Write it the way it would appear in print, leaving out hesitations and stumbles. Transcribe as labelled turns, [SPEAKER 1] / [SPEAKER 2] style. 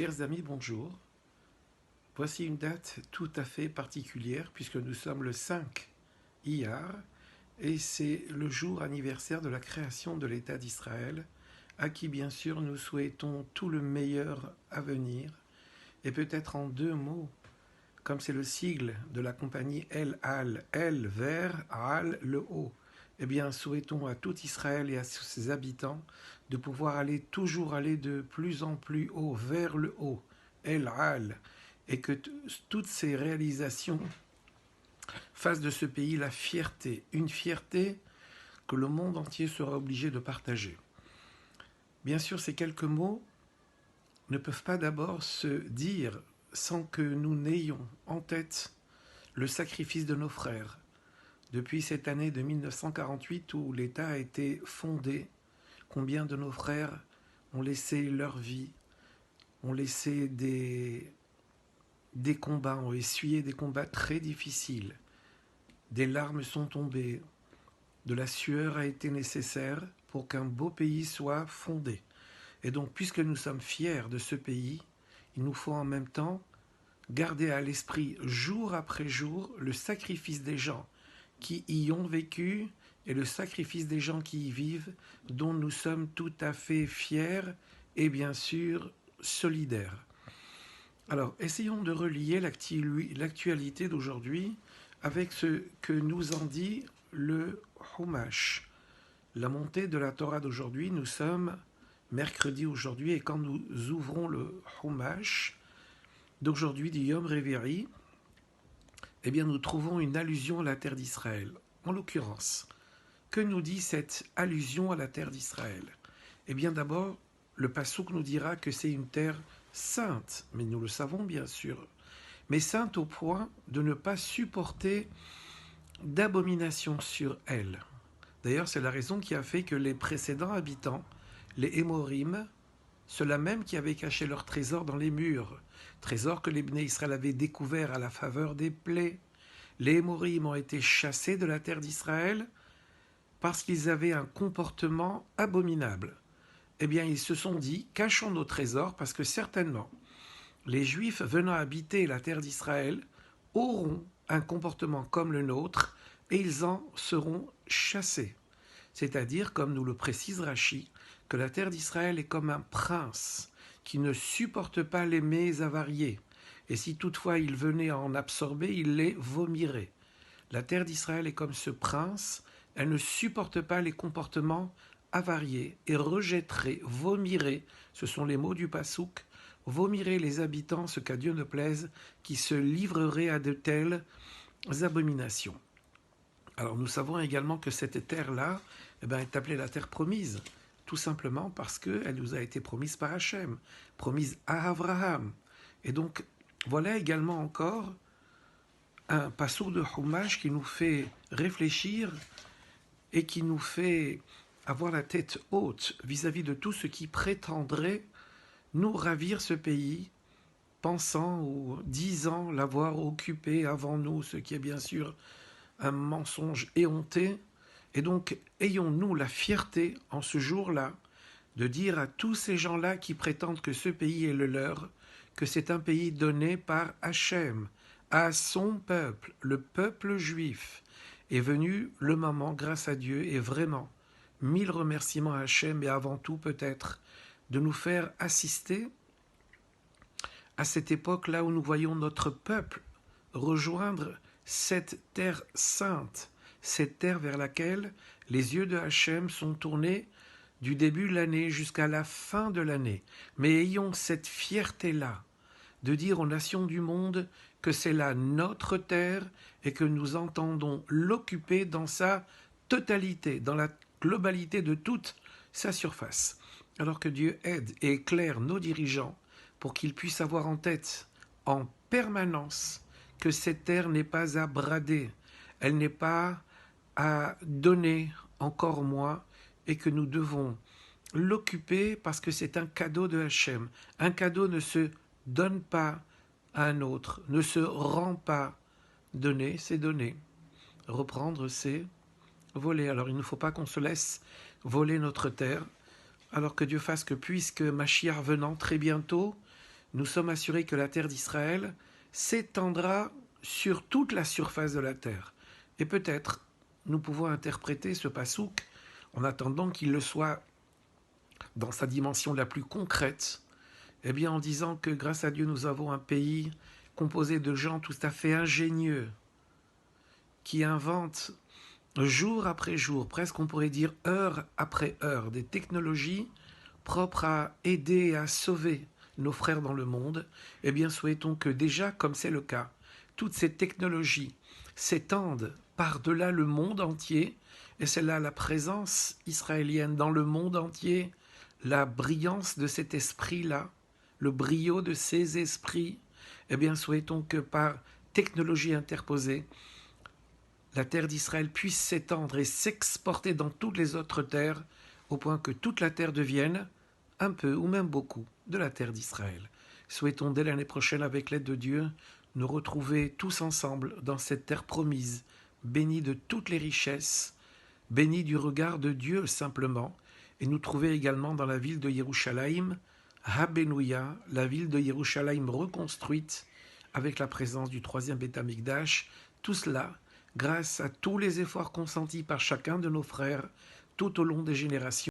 [SPEAKER 1] Chers amis, bonjour. Voici une date tout à fait particulière puisque nous sommes le 5 Iyar et c'est le jour anniversaire de la création de l'État d'Israël, à qui bien sûr nous souhaitons tout le meilleur à venir. Et peut-être en deux mots, comme c'est le sigle de la compagnie El Al, El vers Al le haut, eh bien souhaitons à tout Israël et à ses habitants de pouvoir toujours aller de plus en plus haut, vers le haut, El Al, et que toutes ces réalisations fassent de ce pays la fierté, une fierté que le monde entier sera obligé de partager. Bien sûr, ces quelques mots ne peuvent pas d'abord se dire sans que nous n'ayons en tête le sacrifice de nos frères. Depuis cette année de 1948 où l'État a été fondé, combien de nos frères ont laissé leur vie, ont laissé des combats, ont essuyé des combats très difficiles. Des larmes sont tombées, de la sueur a été nécessaire pour qu'un beau pays soit fondé. Et donc, puisque nous sommes fiers de ce pays, il nous faut en même temps garder à l'esprit jour après jour le sacrifice des gens qui y ont vécu et le sacrifice des gens qui y vivent, dont nous sommes tout à fait fiers et bien sûr solidaires. Alors, essayons de relier l'actualité d'aujourd'hui avec ce que nous en dit le Chumash. La montée de la Torah d'aujourd'hui, nous sommes mercredi aujourd'hui, et quand nous ouvrons le Chumash d'aujourd'hui, du Yom Revi'i, eh bien nous trouvons une allusion à la terre d'Israël. En l'occurrence, que nous dit cette allusion à la terre d'Israël? Eh bien d'abord, le passouk nous dira que c'est une terre sainte, mais nous le savons bien sûr, mais sainte au point de ne pas supporter d'abomination sur elle. D'ailleurs, c'est la raison qui a fait que les précédents habitants, les Hémorim, ceux-là même qui avaient caché leurs trésors dans les murs, trésors que les Bnei Israël avaient découverts à la faveur des plaies, les Hémorim ont été chassés de la terre d'Israël parce qu'ils avaient un comportement abominable. Eh bien, ils se sont dit, cachons nos trésors parce que certainement, les Juifs venant habiter la terre d'Israël auront un comportement comme le nôtre et ils en seront chassés. C'est-à-dire, comme nous le précise Rachi, que la terre d'Israël est comme un prince qui ne supporte pas les mets avariés. Et si toutefois il venait à en absorber, il les vomirait. La terre d'Israël est comme ce prince, elle ne supporte pas les comportements avariés et rejetterait, vomirait, ce sont les mots du Passouk, vomirait les habitants, ce qu'à Dieu ne plaise, qui se livreraient à de telles abominations. Alors nous savons également que cette terre-là est appelée la terre promise, tout simplement parce qu'elle nous a été promise par Hachem, promise à Abraham. Et donc voilà également encore un passouk de Chumash qui nous fait réfléchir et qui nous fait avoir la tête haute vis-à-vis de tout ce qui prétendrait nous ravir ce pays, pensant ou disant l'avoir occupé avant nous, ce qui est bien sûr un mensonge éhonté. Et donc, ayons-nous la fierté, en ce jour-là, de dire à tous ces gens-là qui prétendent que ce pays est le leur, que c'est un pays donné par Hachem, à son peuple, le peuple juif. Est venu le moment, grâce à Dieu, et vraiment, mille remerciements à Hachem, et avant tout peut-être, de nous faire assister à cette époque-là où nous voyons notre peuple rejoindre cette terre sainte, cette terre vers laquelle les yeux de Hachem sont tournés du début de l'année jusqu'à la fin de l'année. Mais ayons cette fierté-là de dire aux nations du monde que c'est là notre terre et que nous entendons l'occuper dans sa totalité, dans la globalité de toute sa surface. Alors que Dieu aide et éclaire nos dirigeants pour qu'ils puissent avoir en tête en permanence que cette terre n'est pas à brader, elle n'est pas à donner, encore moins, et que nous devons l'occuper parce que c'est un cadeau de Hachem. Un cadeau ne se donne pas à un autre, ne se rend pas. Donner, c'est donner. Reprendre, c'est voler. Alors il ne faut pas qu'on se laisse voler notre terre, alors que Dieu fasse que, puisque Mashiach venant très bientôt, nous sommes assurés que la terre d'Israël s'étendra sur toute la surface de la terre. Et peut-être nous pouvons interpréter ce passouk en attendant qu'il le soit dans sa dimension la plus concrète, eh bien en disant que grâce à Dieu nous avons un pays composé de gens tout à fait ingénieux qui inventent jour après jour, presque on pourrait dire heure après heure, des technologies propres à aider et à sauver nos frères dans le monde. Eh bien souhaitons que déjà, comme c'est le cas, toutes ces technologies s'étendent par-delà le monde entier, et c'est là la présence israélienne dans le monde entier, la brillance de cet esprit-là, le brio de ces esprits. Eh bien souhaitons que par technologie interposée, la terre d'Israël puisse s'étendre et s'exporter dans toutes les autres terres, au point que toute la terre devienne, un peu ou même beaucoup, de la terre d'Israël. Souhaitons dès l'année prochaine, avec l'aide de Dieu, nous retrouver tous ensemble dans cette terre promise, bénie de toutes les richesses, bénie du regard de Dieu simplement, et nous trouver également dans la ville de Yerushalayim, Habenouya, la ville de Yerushalayim reconstruite, avec la présence du troisième Beth Amikdash, tout cela grâce à tous les efforts consentis par chacun de nos frères tout au long des générations.